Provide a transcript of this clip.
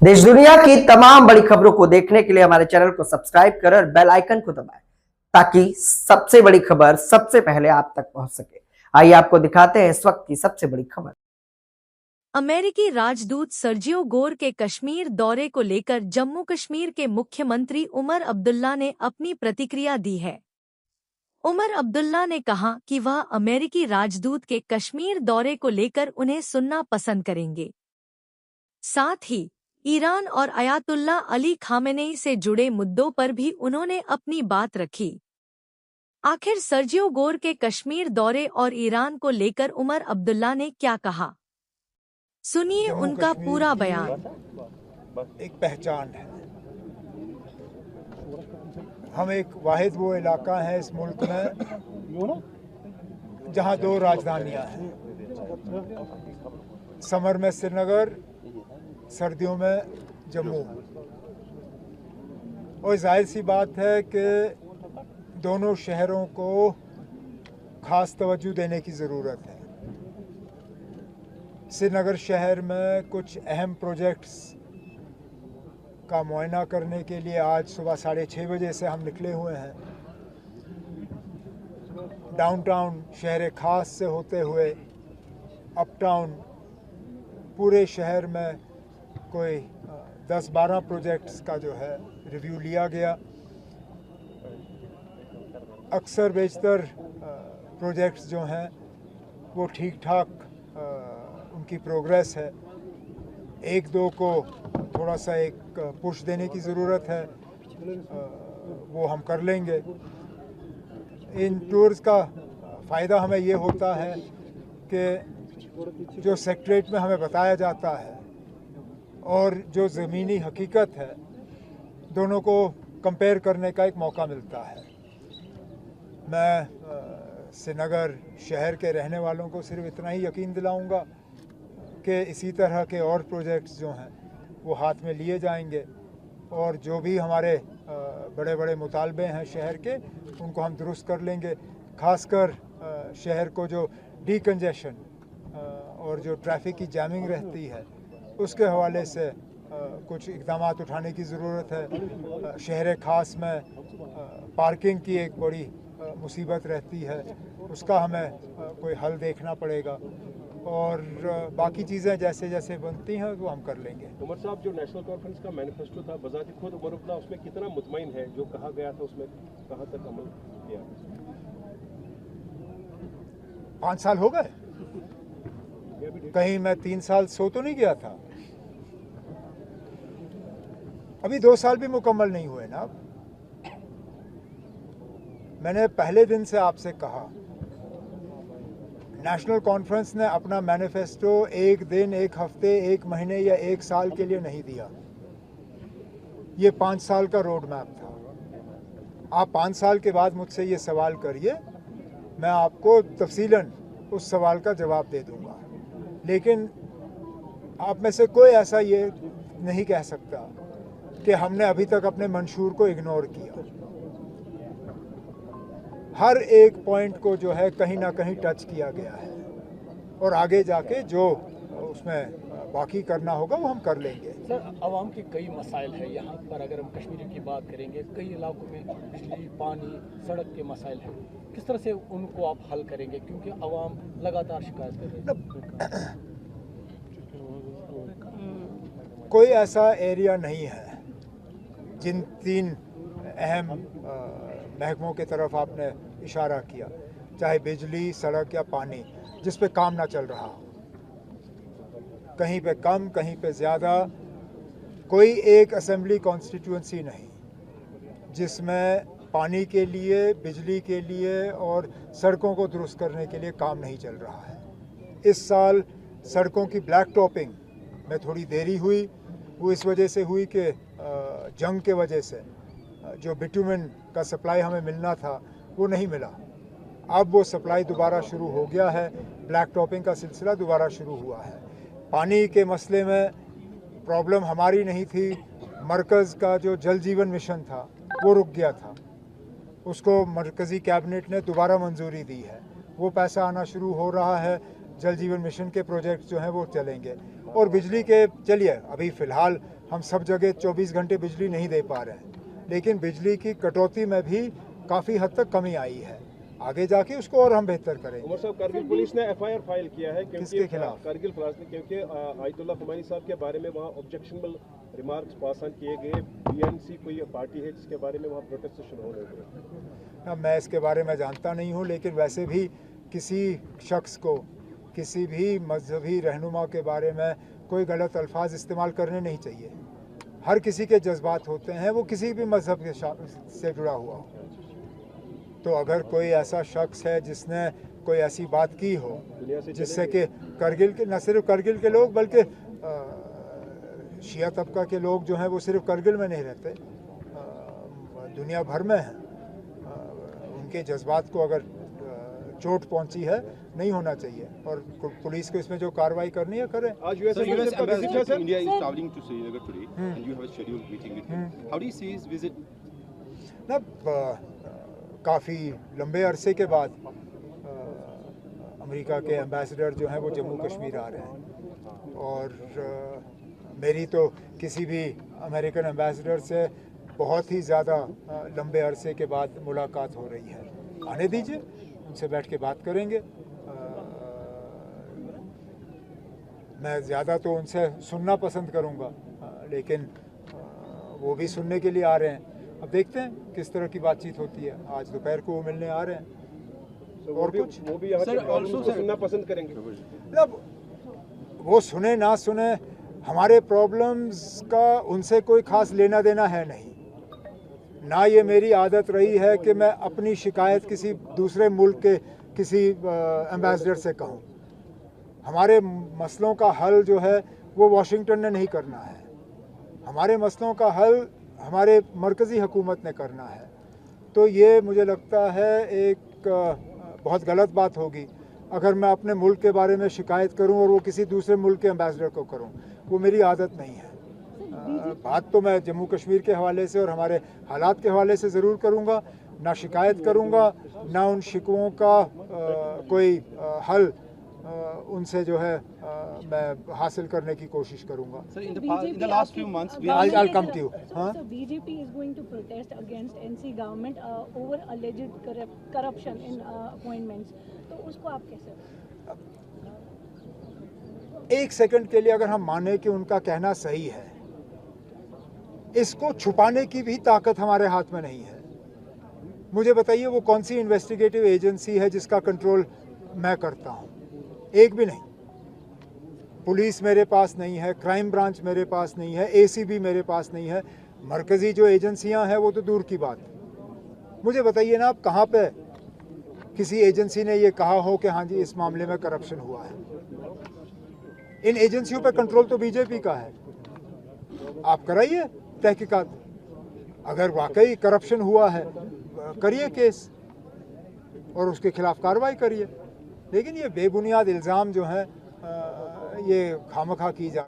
देश दुनिया की तमाम बड़ी खबरों को देखने के लिए हमारे चैनल को सब्सक्राइब करें और बेल आइकन को दबाएं ताकि सबसे बड़ी खबर सबसे पहले आप तक पहुंच सके। आइए आपको दिखाते हैं इस वक्त की सबसे बड़ी खबर। अमेरिकी राजदूत सर्जियो गोर के कश्मीर दौरे को लेकर जम्मू कश्मीर के मुख्यमंत्री उमर अब्दुल्ला ने अपनी प्रतिक्रिया दी है। उमर अब्दुल्ला ने कहा कि वह अमेरिकी राजदूत के कश्मीर दौरे को लेकर उन्हें सुनना पसंद करेंगे। साथ ही ईरान और अयातुल्ला अली खामेनेई से जुड़े मुद्दों पर भी उन्होंने अपनी बात रखी। आखिर सर्जियो गोर के कश्मीर दौरे और ईरान को लेकर उमर अब्दुल्ला ने क्या कहा, सुनिए उनका पूरा बयान। एक पहचान है। हम एक वाहिद वो इलाका है इस मुल्क में जहां दो राजधानियां हैं, समर में श्रीनगर, सर्दियों में जम्मू। और जाहिर सी बात है कि दोनों शहरों को खास तवज्जो देने की ज़रूरत है। श्रीनगर शहर में कुछ अहम प्रोजेक्ट्स का मुआयना करने के लिए आज सुबह 6:30 बजे से हम निकले हुए हैं। डाउनटाउन शहर खास से होते हुए अपटाउन, पूरे शहर में कोई 10-12 प्रोजेक्ट्स का जो है रिव्यू लिया गया। अक्सर बेशतर प्रोजेक्ट्स जो हैं वो ठीक ठाक उनकी प्रोग्रेस है। एक दो को थोड़ा सा एक पुश देने की ज़रूरत है, वो हम कर लेंगे। इन टूर्स का फ़ायदा हमें ये होता है कि जो सेक्रेटरीट में हमें बताया जाता है और जो ज़मीनी हकीकत है, दोनों को कंपेयर करने का एक मौका मिलता है। मैं श्रीनगर शहर के रहने वालों को सिर्फ इतना ही यकीन दिलाऊंगा कि इसी तरह के और प्रोजेक्ट्स जो हैं वो हाथ में लिए जाएंगे और जो भी हमारे बड़े बड़े मुतालबे हैं शहर के, उनको हम दुरुस्त कर लेंगे। खासकर शहर को जो डीकंजेशन और जो ट्रैफिक की जैमिंग रहती है उसके हवाले से कुछ इक़दाम उठाने की ज़रूरत है। शहर ख़ास में पार्किंग की एक बड़ी मुसीबत रहती है, उसका हमें कोई हल देखना पड़ेगा और बाकी चीज़ें जैसे जैसे बनती हैं वो हम कर लेंगे। उमर साहब, जो नेशनल कॉन्फ्रेंस का मैनिफेस्टो था, बज़ाती खुद उमर अब्दुल्ला उसमें कितना मुतमईन है? जो कहा गया था उसमें कहाँ तक अमल किया? 5 साल हो गए, कहीं मैं 3 साल सो तो नहीं गया था। अभी 2 साल भी मुकम्मल नहीं हुए ना। मैंने पहले दिन से आपसे कहा, नेशनल कॉन्फ्रेंस ने अपना मैनिफेस्टो एक दिन, एक हफ्ते, एक महीने या एक साल के लिए नहीं दिया। ये 5 साल का रोड मैप था। आप 5 साल के बाद मुझसे ये सवाल करिए, मैं आपको तफसीलन उस सवाल का जवाब दे दूंगा। लेकिन आप में से कोई ऐसा ये नहीं कह सकता कि हमने अभी तक अपने मंशूर को इग्नोर किया। हर एक पॉइंट को जो है कहीं ना कहीं टच किया गया है और आगे जाके जो उसमें बाकी करना होगा वो हम कर लेंगे। सर, आवाम के कई मसाइल हैं यहाँ पर। अगर हम कश्मीर की बात करेंगे, कई इलाकों में बिजली, पानी, सड़क के मसाइल हैं। किस तरह से उनको आप हल करेंगे, क्योंकि आवाम लगातार शिकायत कर रही है? कोई ऐसा एरिया नहीं है जिन 3 अहम महकमों की तरफ आपने इशारा किया, चाहे बिजली, सड़क या पानी, जिस पे काम ना चल रहा हो। कहीं पे कम, कहीं पे ज़्यादा। कोई एक असेंबली कॉन्स्टिट्यूंसी नहीं जिसमें पानी के लिए, बिजली के लिए और सड़कों को दुरुस्त करने के लिए काम नहीं चल रहा है। इस साल सड़कों की ब्लैक टॉपिंग में थोड़ी देरी हुई। वो इस वजह से हुई कि जंग के वजह से जो बिटुमेन का सप्लाई हमें मिलना था वो नहीं मिला। अब वो सप्लाई दोबारा शुरू हो गया है, ब्लैक टॉपिंग का सिलसिला दोबारा शुरू हुआ है। पानी के मसले में प्रॉब्लम हमारी नहीं थी, मरकज़ का जो जल जीवन मिशन था वो रुक गया था, उसको मरकज़ी कैबिनेट ने दोबारा मंजूरी दी है, वो पैसा आना शुरू हो रहा है। जल जीवन मिशन के प्रोजेक्ट जो हैं वो चलेंगे। और बिजली के चलिए अभी फ़िलहाल हम सब जगह 24 घंटे बिजली नहीं दे पा रहे हैं, लेकिन बिजली की कटौती में भी काफ़ी हद तक कमी आई है। आगे जाके उसको और हम बेहतर करेंगे। उमर साहब, कारगिल पुलिस ने एफआईआर फाइल किया है किसके खिलाफ? कारगिल पुलिस ने, क्योंकि आयतुल्लाह खुमैनी साहब के बारे में वहाँ ऑब्जेक्शनबल रिमार्क्स पास ऑन किए गए। बीएनसी कोई पार्टी है जिसके बारे में वहाँ प्रोटेस्टेशन हो रहे हैं। ना मैं इसके बारे में जानता नहीं हूँ, लेकिन वैसे भी किसी शख्स को किसी भी मजहबी रहनुमा के बारे में कोई गलत अल्फाज इस्तेमाल करने नहीं चाहिए। हर किसी के जज्बात होते हैं, वो किसी भी मजहब के से जुड़ा हुआ हो। तो अगर कोई ऐसा शख्स है जिसने कोई ऐसी बात की हो जिससे कि करगिल के, न सिर्फ करगिल के लोग बल्कि शिया तबका के लोग जो हैं वो सिर्फ करगिल में नहीं रहते, दुनिया भर में हैं, उनके जज्बात को अगर चोट पहुंची है, नहीं होना चाहिए। और पुलिस को इसमें जो कार्रवाई करनी है करे। आज US Ambassador to India is traveling to Srinagar today, and you have a scheduled meeting with him. How do you see his visit? ना काफ़ी लंबे अरसे के बाद अमेरिका के एम्बेसडर जो हैं वो जम्मू कश्मीर आ रहे हैं, और मेरी तो किसी भी अमेरिकन एम्बेसडर से बहुत ही ज़्यादा लंबे अरसे के बाद मुलाकात हो रही है। आने दीजिए, उनसे बैठ के बात करेंगे। मैं ज़्यादा तो उनसे सुनना पसंद करूंगा, लेकिन वो भी सुनने के लिए आ रहे हैं। अब देखते हैं किस तरह की बातचीत होती है। आज दोपहर को वो मिलने आ रहे हैं। और कुछ वो भी यहाँ के प्रॉब्लम्स को सुनना पसंद करेंगे। मतलब वो सुने ना सुने, हमारे प्रॉब्लम्स का उनसे कोई खास लेना देना है नहीं। ना ये मेरी आदत रही है कि मैं अपनी शिकायत किसी दूसरे मुल्क के किसी एम्बेसडर से कहूँ। हमारे मसलों का हल जो है वो वॉशिंगटन ने नहीं करना है। हमारे मसलों का हल हमारे मरकज़ी हुकूमत ने करना है। तो ये मुझे लगता है एक बहुत गलत बात होगी अगर मैं अपने मुल्क के बारे में शिकायत करूं और वो किसी दूसरे मुल्क के एम्बेसडर को करूं। वो मेरी आदत नहीं है। बात तो मैं जम्मू कश्मीर के हवाले से और हमारे हालात के हवाले से ज़रूर करूंगा। ना शिकायत करूंगा, ना उन शिकवों का कोई हल उनसे जो है मैं हासिल करने की कोशिश करूंगा। Sir, in the last few months, we I'll come to you. हाँ? So BJP is going to protest against NC government over alleged corruption in appointments. तो उसको आप कैसे? एक सेकंड के लिए अगर हम माने कि उनका कहना सही है, इसको छुपाने की भी ताकत हमारे हाथ में नहीं है। मुझे बताइए वो कौन सी इन्वेस्टिगेटिव एजेंसी है जिसका कंट्रोल मैं करता हूँ? एक भी नहीं। पुलिस मेरे पास नहीं है, क्राइम ब्रांच मेरे पास नहीं है, एसीबी मेरे पास नहीं है, मरकज़ी जो एजेंसियां हैं वो तो दूर की बात है। मुझे बताइए ना, आप कहाँ पे किसी एजेंसी ने ये कहा हो कि हाँ जी इस मामले में करप्शन हुआ है? इन एजेंसियों पे कंट्रोल तो बीजेपी का है। आप कराइए तहकीकात, अगर वाकई करप्शन हुआ है करिए केस और उसके खिलाफ कार्रवाई करिए। लेकिन ये बेबुनियाद इल्ज़ाम जो है ये खामखा की जा